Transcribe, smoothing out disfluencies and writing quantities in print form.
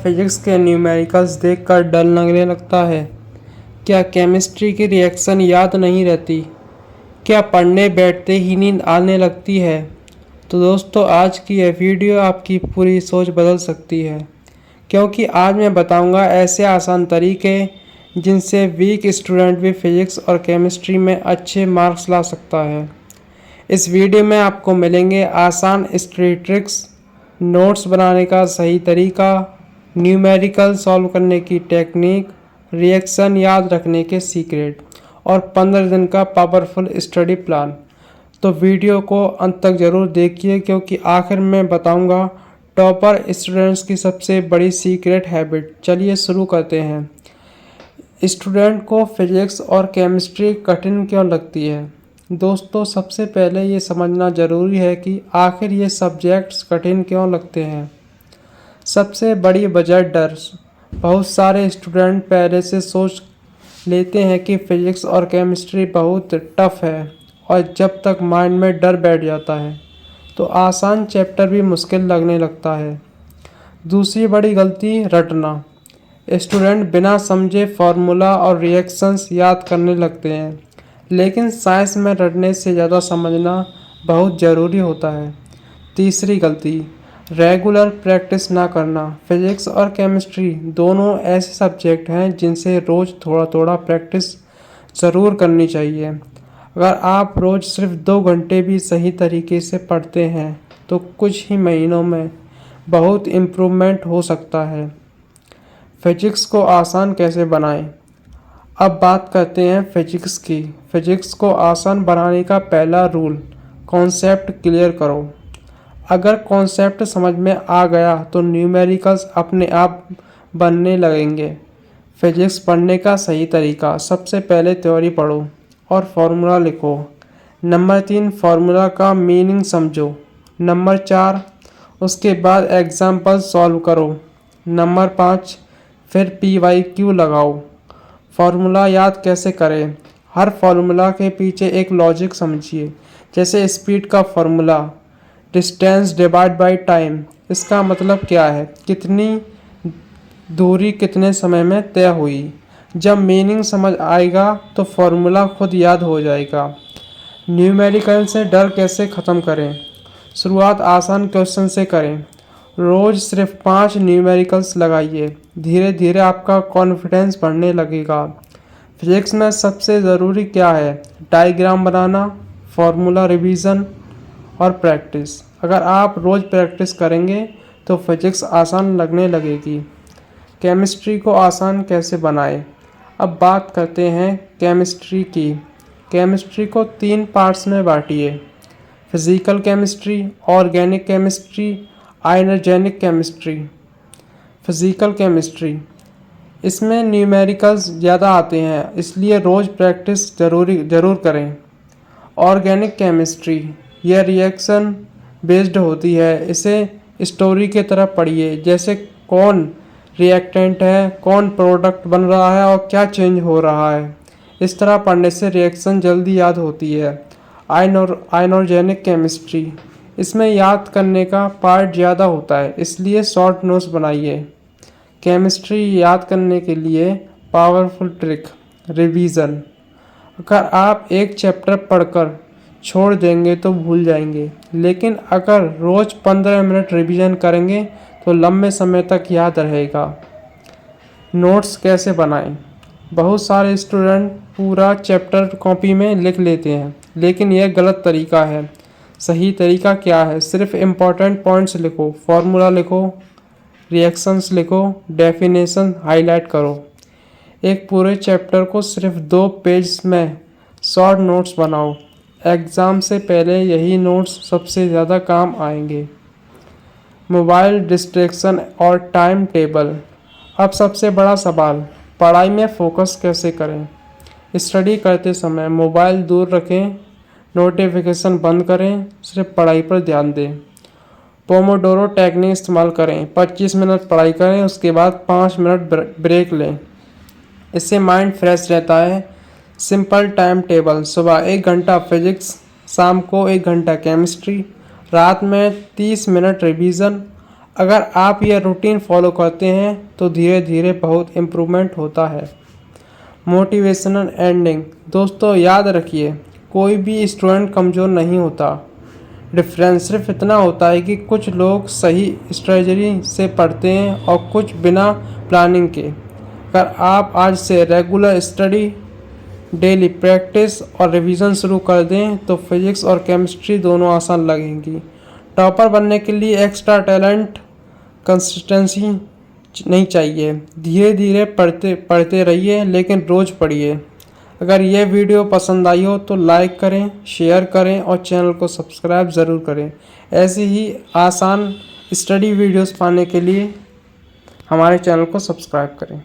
Physics के numericals देखकर डर लगने लगता है? क्या केमिस्ट्री की रिएक्शन याद नहीं रहती? क्या पढ़ने बैठते ही नींद आने लगती है? तो दोस्तों, आज की यह वीडियो आपकी पूरी सोच बदल सकती है, क्योंकि आज मैं बताऊंगा ऐसे आसान तरीके जिनसे वीक स्टूडेंट भी फिजिक्स और केमिस्ट्री में अच्छे मार्क्स ला सकता है। इस वीडियो में आपको मिलेंगे आसान स्टडी ट्रिक्स, नोट्स बनाने का सही तरीका, न्यूमेरिकल सॉल्व करने की टेक्निक, रिएक्शन याद रखने के सीक्रेट और 15 दिन का पावरफुल स्टडी प्लान। तो वीडियो को अंत तक ज़रूर देखिए, क्योंकि आखिर में बताऊंगा टॉपर स्टूडेंट्स की सबसे बड़ी सीक्रेट हैबिट। चलिए शुरू करते हैं। स्टूडेंट को फिजिक्स और केमिस्ट्री कठिन क्यों लगती है? दोस्तों, सबसे पहले ये समझना ज़रूरी है कि आखिर ये सब्जेक्ट्स कठिन क्यों लगते हैं। सबसे बड़ी वजह डर। बहुत सारे स्टूडेंट पहले से सोच लेते हैं कि फिजिक्स और केमिस्ट्री बहुत टफ है, और जब तक माइंड में डर बैठ जाता है तो आसान चैप्टर भी मुश्किल लगने लगता है। दूसरी बड़ी गलती रटना। स्टूडेंट बिना समझे फार्मूला और रिएक्शंस याद करने लगते हैं, लेकिन साइंस में रटने से ज़्यादा समझना बहुत ज़रूरी होता है। तीसरी गलती रेगुलर प्रैक्टिस ना करना। फिजिक्स और केमिस्ट्री दोनों ऐसे सब्जेक्ट हैं जिनसे रोज़ थोड़ा थोड़ा प्रैक्टिस ज़रूर करनी चाहिए। अगर आप रोज़ सिर्फ 2 घंटे भी सही तरीके से पढ़ते हैं तो कुछ ही महीनों में बहुत इम्प्रूवमेंट हो सकता है। फिजिक्स को आसान कैसे बनाएं? अब बात करते हैं फिजिक्स की। फिजिक्स को आसान बनाने का पहला रूल, कॉन्सेप्ट क्लियर करो। अगर कॉन्सेप्ट समझ में आ गया तो न्यूमेरिकल्स अपने आप बनने लगेंगे। फिजिक्स पढ़ने का सही तरीका, सबसे पहले थ्योरी पढ़ो और फार्मूला लिखो। नंबर 3, फार्मूला का मीनिंग समझो। नंबर 4, उसके बाद एग्जाम्पल सॉल्व करो। नंबर 5, फिर PYQ लगाओ। फार्मूला याद कैसे करें? हर फार्मूला के पीछे एक लॉजिक समझिए। जैसे स्पीड का formula, distance divide by time. इसका मतलब क्या है? कितनी दूरी कितने समय में तय हुई। जब मीनिंग समझ आएगा तो फार्मूला खुद याद हो जाएगा। न्यूमेरिकल से डर कैसे ख़त्म करें? शुरुआत आसान क्वेश्चन से करें। रोज़ सिर्फ 5 न्यूमेरिकल्स लगाइए। धीरे धीरे आपका कॉन्फिडेंस बढ़ने लगेगा। फिजिक्स में सबसे ज़रूरी क्या है? डायग्राम बनाना, फार्मूला रिवीजन और प्रैक्टिस। अगर आप रोज़ प्रैक्टिस करेंगे तो फिजिक्स आसान लगने लगेगी। केमिस्ट्री को आसान कैसे बनाएं? अब बात करते हैं केमिस्ट्री की। केमिस्ट्री को 3 पार्ट्स में बांटिए: physical chemistry, organic chemistry, inorganic chemistry. Physical chemistry, इसमें न्यूमेरिकल्स ज़्यादा आते हैं, इसलिए रोज़ प्रैक्टिस ज़रूर करें। ऑर्गेनिक केमिस्ट्री, यह रिएक्शन बेस्ड होती है। इसे स्टोरी की तरह पढ़िए, जैसे कौन रिएक्टेंट है, कौन प्रोडक्ट बन रहा है और क्या चेंज हो रहा है। इस तरह पढ़ने से रिएक्शन जल्दी याद होती है। आयनॉर्गेनिक केमिस्ट्री, इसमें याद करने का पार्ट ज़्यादा होता है, इसलिए शॉर्ट नोट्स बनाइए। केमिस्ट्री याद करने के लिए पावरफुल ट्रिक, रिवीजन। अगर आप एक चैप्टर पढ़कर छोड़ देंगे तो भूल जाएंगे, लेकिन अगर रोज़ 15 मिनट रिवीजन करेंगे तो लंबे समय तक याद रहेगा। नोट्स कैसे बनाएं? बहुत सारे स्टूडेंट पूरा चैप्टर कॉपी में लिख लेते हैं, लेकिन यह गलत तरीका है। सही तरीका क्या है? सिर्फ इम्पोर्टेंट पॉइंट्स लिखो, फार्मूला लिखो, रिएक्शंस लिखो, डेफिनेशन हाईलाइट करो। एक पूरे चैप्टर को सिर्फ 2 पेज में शॉर्ट नोट्स बनाओ। एग्ज़ाम से पहले यही नोट्स सबसे ज़्यादा काम आएंगे। मोबाइल डिस्ट्रैक्शन और टाइम टेबल। अब सबसे बड़ा सवाल, पढ़ाई में फोकस कैसे करें? स्टडी करते समय मोबाइल दूर रखें, नोटिफिकेशन बंद करें, सिर्फ पढ़ाई पर ध्यान दें। पोमोडोरो टेक्निक इस्तेमाल करें। 25 मिनट पढ़ाई करें, उसके बाद 5 मिनट ब्रेक लें। इससे माइंड फ्रेश रहता है। सिंपल टाइम टेबल, सुबह 1 घंटा फिजिक्स, शाम को 1 घंटा केमिस्ट्री, रात में 30 मिनट रिवीजन। अगर आप यह रूटीन फॉलो करते हैं तो धीरे धीरे बहुत इम्प्रूवमेंट होता है। Motivational ending. दोस्तों याद रखिए, कोई भी स्टूडेंट कमज़ोर नहीं होता। डिफरेंस सिर्फ इतना होता है कि कुछ लोग सही स्ट्रेटजी से पढ़ते हैं और कुछ बिना प्लानिंग के। अगर आप आज से रेगुलर स्टडी, डेली प्रैक्टिस और रिवीजन शुरू कर दें तो फिजिक्स और केमिस्ट्री दोनों आसान लगेंगी। टॉपर बनने के लिए एक्स्ट्रा टैलेंट, कंसिस्टेंसी नहीं चाहिए। धीरे धीरे पढ़ते पढ़ते रहिए, लेकिन रोज़ पढ़िए। अगर यह वीडियो पसंद आई हो तो लाइक करें, शेयर करें और चैनल को सब्सक्राइब ज़रूर करें। ऐसी ही आसान स्टडी वीडियोस पाने के लिए हमारे चैनल को सब्सक्राइब करें।